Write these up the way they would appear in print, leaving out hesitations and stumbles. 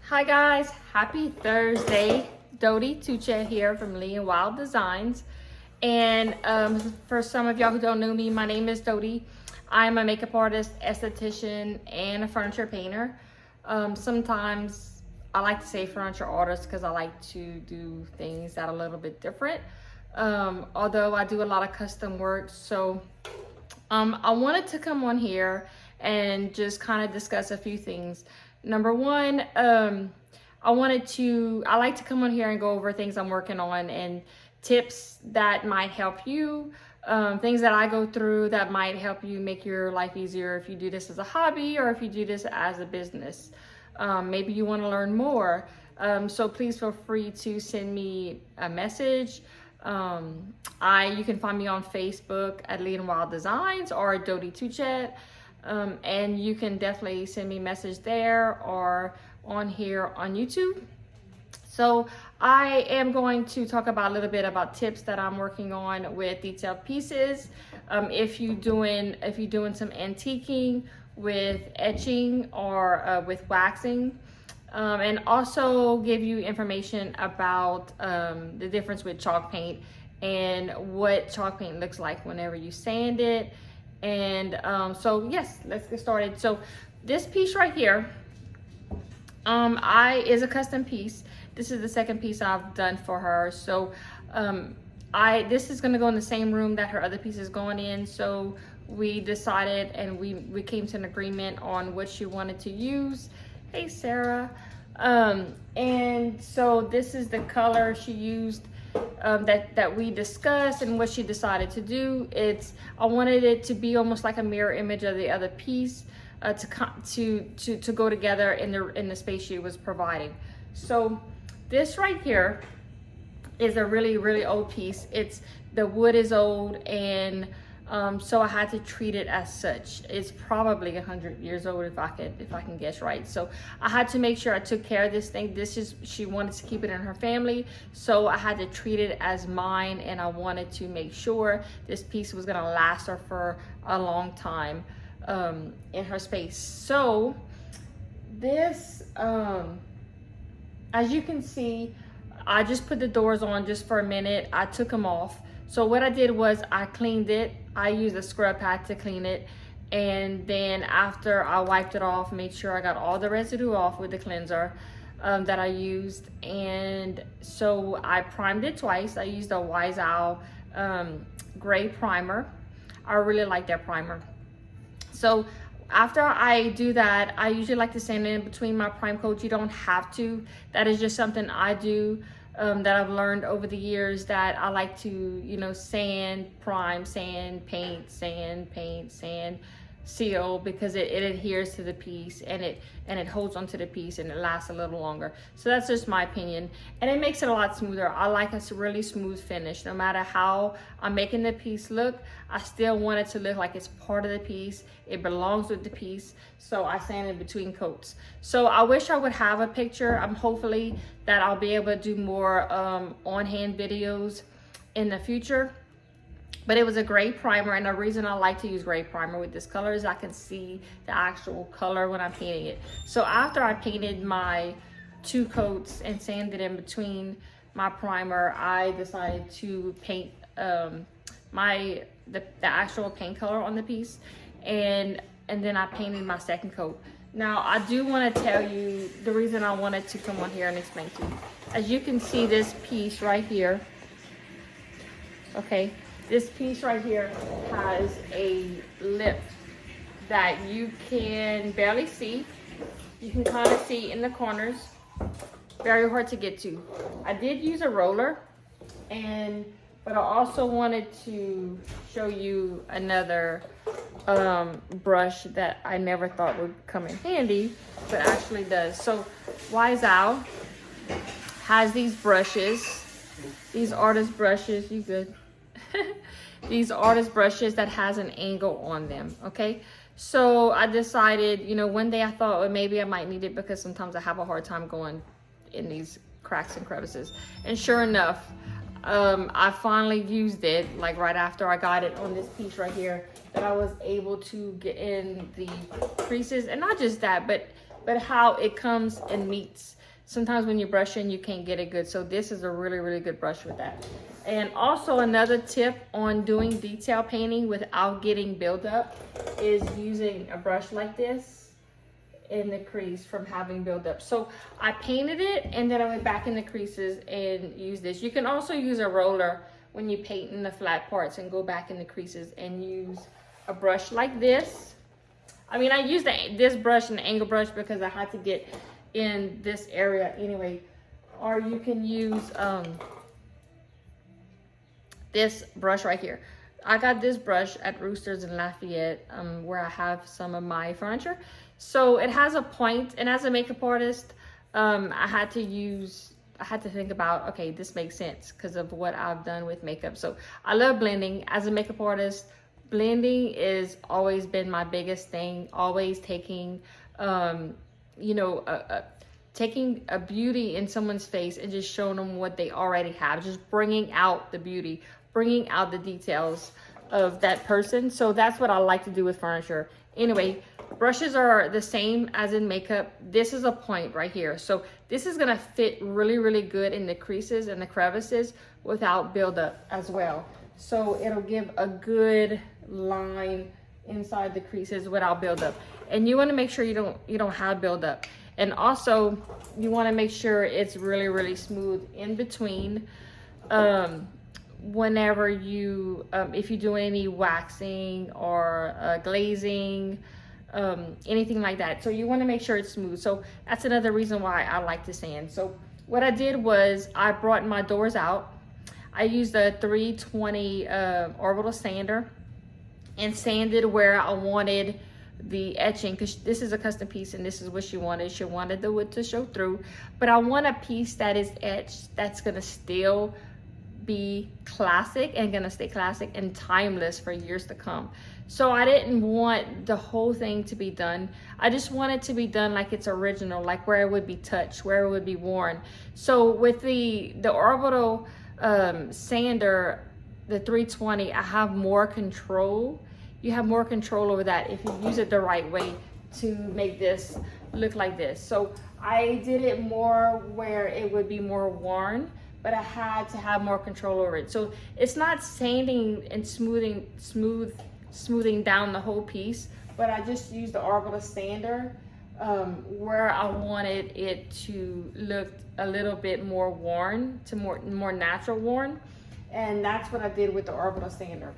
Hi guys, happy Thursday. Dodie Tuche here from Lee and Wild Designs. And for some of y'all who don't know me, my name is Dodie. I'm a makeup artist, esthetician, and a furniture painter. Sometimes I like to say furniture artist because I like to do things that are a little bit different. Although I do a lot of custom work. So I wanted to come on here and just kind of discuss a few things. Number one, I like to come on here and go over things I'm working on and tips that might help you, things that I go through that might help you make your life easier if you do this as a hobby or if you do this as a business. Maybe you want to learn more. So please feel free to send me a message. You can find me on Facebook at Lee and Wild Designs or Dodie Tuche. And you can definitely send me a message there or on here on YouTube. So I am going to talk about a little bit about tips that I'm working on with detailed pieces. If you're doing some antiquing with etching or with waxing, and also give you information about the difference with chalk paint and what chalk paint looks like whenever you sand it. And so yes, let's get started. So this piece right here is a custom piece. This is the second piece I've done for her. So this is going to go in the same room that her other piece is going in. So we decided and we came to an agreement on what she wanted to use. Hey Sarah. And so this is the color she used that we discussed, and what she decided to do. I wanted it to be almost like a mirror image of the other piece to go together in the space she was providing. So this right here is a really old piece. The wood is old, and so I had to treat it as such. It's probably 100 years old if I can guess right. So I had to make sure I took care of this thing. She wanted to keep it in her family, so I had to treat it as mine, and I wanted to make sure this piece was gonna last her for a long time in her space. So this, as you can see, I just put the doors on just for a minute. I took them off. So what I did was I cleaned it. I used a scrub pad to clean it. And then after I wiped it off, made sure I got all the residue off with the cleanser that I used. And so I primed it twice. I used a Wise Owl gray primer. I really like that primer. So after I do that, I usually like to sand in between my prime coats. You don't have to. That is just something I do. That I've learned over the years, that I like to, sand, prime, sand, paint, seal, because it adheres to the piece and it holds onto the piece and it lasts a little longer. So that's just my opinion, and it makes it a lot smoother. I like a really smooth finish. No matter how I'm making the piece look, I still want it to look like it's part of the piece. It belongs with the piece. So I sand in between coats. So I wish I would have a picture. Hopefully that I'll be able to do more on-hand videos in the future. But it was a gray primer, and the reason I like to use gray primer with this color is I can see the actual color when I'm painting it. So after I painted my 2 coats and sanded in between my primer, I decided to paint the actual paint color on the piece, and then I painted my second coat. Now I do want to tell you the reason I wanted to come on here and explain to you. As you can see, this piece right here, okay, this piece right here has a lip that you can barely see. You can kind of see in the corners. Very hard to get to. I did use a roller, but I also wanted to show you another brush that I never thought would come in handy, but actually does. So Wise Owl has these brushes, these artist brushes. You good? These artist brushes that has an angle on them. Okay, so I decided, one day I thought, well, maybe I might need it because sometimes I have a hard time going in these cracks and crevices. And sure enough, I finally used it, like right after I got it on this piece right here, that I was able to get in the creases. And not just that, but how it comes and meets sometimes when you're brushing, you can't get it good. So this is a really, really good brush with that. And also another tip on doing detail painting without getting buildup is using a brush like this in the crease from having buildup. So I painted it and then I went back in the creases and used this. You can also use a roller when you paint in the flat parts and go back in the creases and use a brush like this. I mean, I used this brush and the angle brush because I had to get in this area anyway. Or you can use this brush right here. I got this brush at Roosters in Lafayette, where I have some of my furniture. So it has a point, and as a makeup artist, I had to think about, okay, this makes sense because of what I've done with makeup. So I love blending. As a makeup artist, blending is always been my biggest thing. Always taking, you know, taking a beauty in someone's face and just showing them what they already have. Just bringing out the beauty, bringing out the details of that person. So that's what I like to do with furniture. Anyway, brushes are the same as in makeup. This is a point right here. So this is gonna fit really, really good in the creases and the crevices without buildup as well. So it'll give a good line inside the creases without buildup. And you wanna make sure you don't have buildup. And also you wanna make sure it's really, really smooth in between. Whenever you, if you do any waxing or glazing, anything like that. So you want to make sure it's smooth. So that's another reason why I like to sand. So what I did was I brought my doors out. I used a 320 orbital sander and sanded where I wanted the etching, because this is a custom piece and this is what she wanted. She wanted the wood to show through, but I want a piece that is etched that's gonna still be classic and gonna stay classic and timeless for years to come. So I didn't want the whole thing to be done. I just want it to be done like it's original, like where it would be touched, where it would be worn. So with the orbital sander, the 320, I have more control. You have more control over that if you use it the right way to make this look like this. So I did it more where it would be more worn, but I had to have more control over it. So it's not sanding and smoothing down the whole piece, but I just used the orbital sander where I wanted it to look a little bit more worn, to more natural worn. And that's what I did with the orbital sander.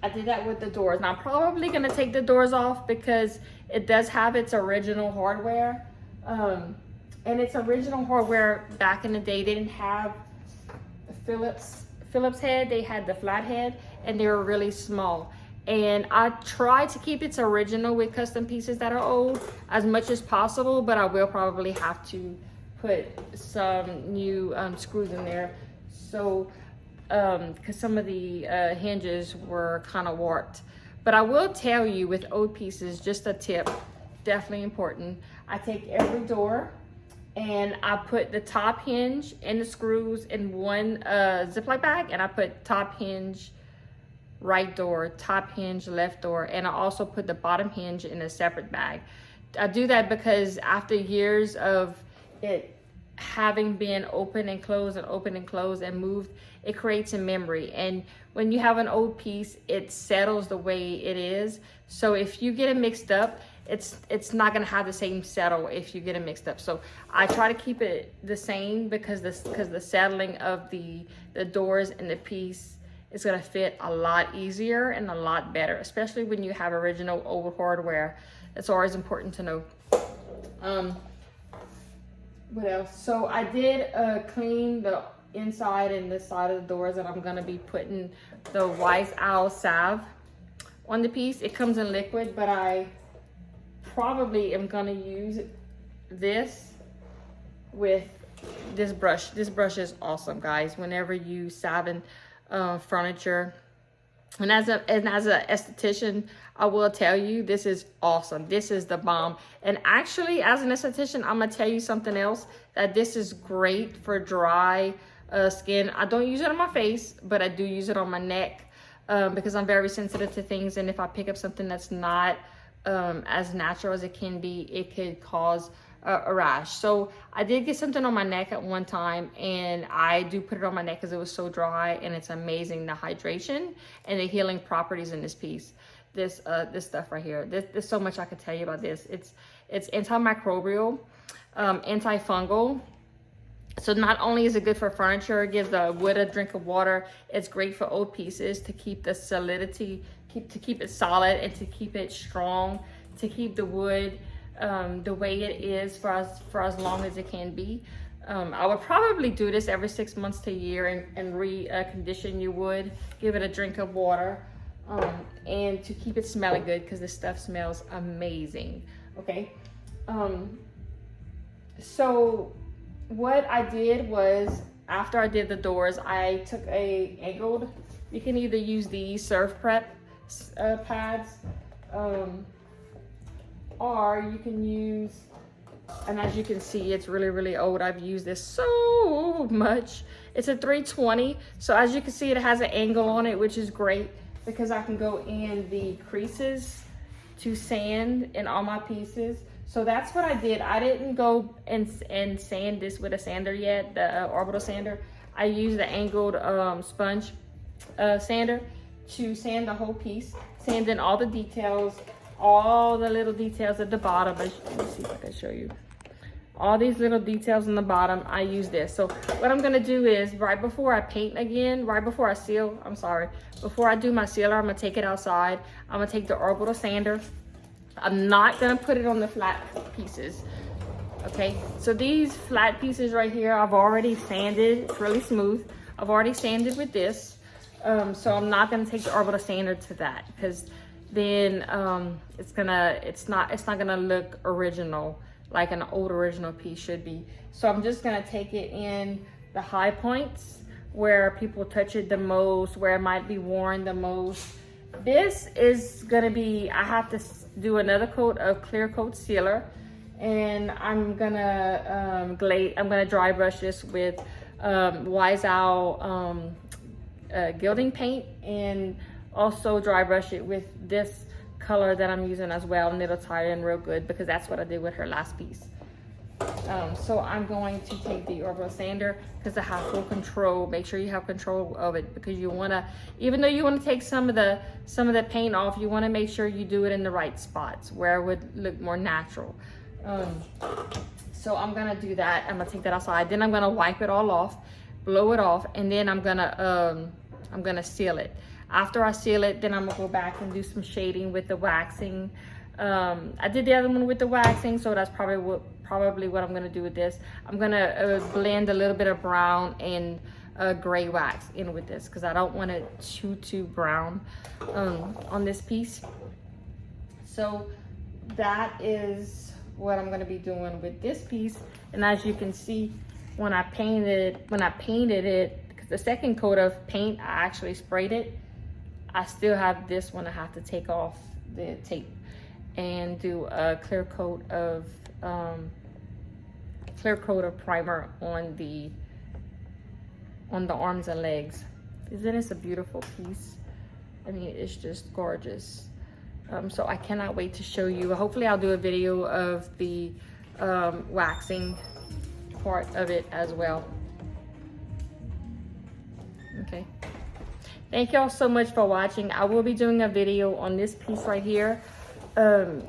I did that with the doors. Now I'm probably gonna take the doors off because it does have its original hardware. And its original hardware back in the day, they didn't have the Phillips head, they had the flat head, and they were really small. And I try to keep its original with custom pieces that are old as much as possible, but I will probably have to put some new screws in there. So, because some of the hinges were kind of warped. But I will tell you with old pieces, just a tip, definitely important. I take every door and I put the top hinge and the screws in one Ziploc bag, and I put top hinge right door, top hinge left door, and I also put the bottom hinge in a separate bag. I do that because after years of it having been open and closed and open and closed and moved, it creates a memory. And when you have an old piece, it settles the way it is. So if you get it mixed up, it's not gonna have the same settle if you get it mixed up. So I try to keep it the same because the settling of the doors and the piece is gonna fit a lot easier and a lot better, especially when you have original old hardware. It's always important to know. What else? So I did clean the inside and the side of the doors, and I'm gonna be putting the Wise Owl salve on the piece. It comes in liquid, but I probably am gonna use this with this brush. This brush is awesome, guys. Whenever you salving furniture, and as an esthetician, I will tell you, this is awesome. This is the bomb. And actually, as an esthetician, I'm gonna tell you something else, that this is great for dry skin. I don't use it on my face, but I do use it on my neck because I'm very sensitive to things. And if I pick up something that's not as natural as it can be, it could cause a rash. So I did get something on my neck at one time, and I do put it on my neck because it was so dry, and it's amazing, the hydration and the healing properties in this piece. This stuff right here, there's so much I could tell you about this. It's antimicrobial, antifungal. So not only is it good for furniture, it gives the wood a drink of water, it's great for old pieces to keep the solidity, to keep it solid and to keep it strong, to keep the wood the way it is for as long as it can be. I would probably do this every 6 months to a year and recondition your wood, give it a drink of water, and to keep it smelling good, because this stuff smells amazing. Okay, so what I did was, after I did the doors, I took a angled, you can either use these Serve Prep pads, or you can use, and as you can see, it's really old. I've used this so much. It's a 320, so as you can see, it has an angle on it, which is great because I can go in the creases to sand in all my pieces. So that's what I did. I didn't go and sand this with a sander yet, the orbital sander. I used the angled sponge sander to sand the whole piece, sand in all the details, all the little details at the bottom. Let me see if I can show you. All these little details in the bottom, I use this. So what I'm gonna do is, right before I paint again, right before I seal, before I do my sealer, I'm gonna take it outside. I'm gonna take the orbital sander. I'm not gonna put it on the flat pieces, okay? So these flat pieces right here, I've already sanded, it's really smooth. I've already sanded with this. So I'm not gonna take the orbital sander to that, because then it's not gonna look original, like an old original piece should be. So I'm just gonna take it in the high points where people touch it the most, where it might be worn the most. This is gonna be, I have to do another coat of clear coat sealer, and I'm gonna I'm gonna dry brush this with Wise Owl gilding paint, and also dry brush it with this color that I'm using as well, and it'll tie in real good because that's what I did with her last piece. So I'm going to take the orbital sander because I have full control. Make sure you have control of it, because you want to, even though you want to take some of the paint off, you want to make sure you do it in the right spots where it would look more natural. So I'm gonna do that. I'm gonna take that outside, then I'm gonna wipe it all off, blow it off, and then I'm gonna seal it. After I seal it, then I'm gonna go back and do some shading with the waxing. I did the other one with the waxing, so that's probably what I'm gonna do with this. I'm gonna blend a little bit of brown and gray wax in with this, because I don't want it too brown on this piece. So that is what I'm gonna be doing with this piece. And as you can see, when I painted it, because the second coat of paint, I actually sprayed it, I still have this one I have to take off the tape and do a clear coat of primer on the arms and legs. Isn't this a beautiful piece? I mean, it's just gorgeous. So I cannot wait to show you. Hopefully I'll do a video of the waxing part of it as well. Okay. Thank y'all so much for watching. I will be doing a video on this piece right here,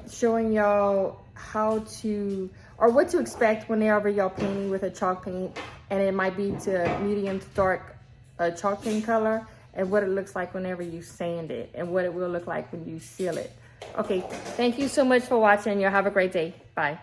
showing y'all how to, or what to expect whenever y'all painting with a chalk paint, and it might be to medium to dark chalk paint color, and what it looks like whenever you sand it, and what it will look like when you seal it. Okay, thank you so much for watching. Y'all have a great day. Bye.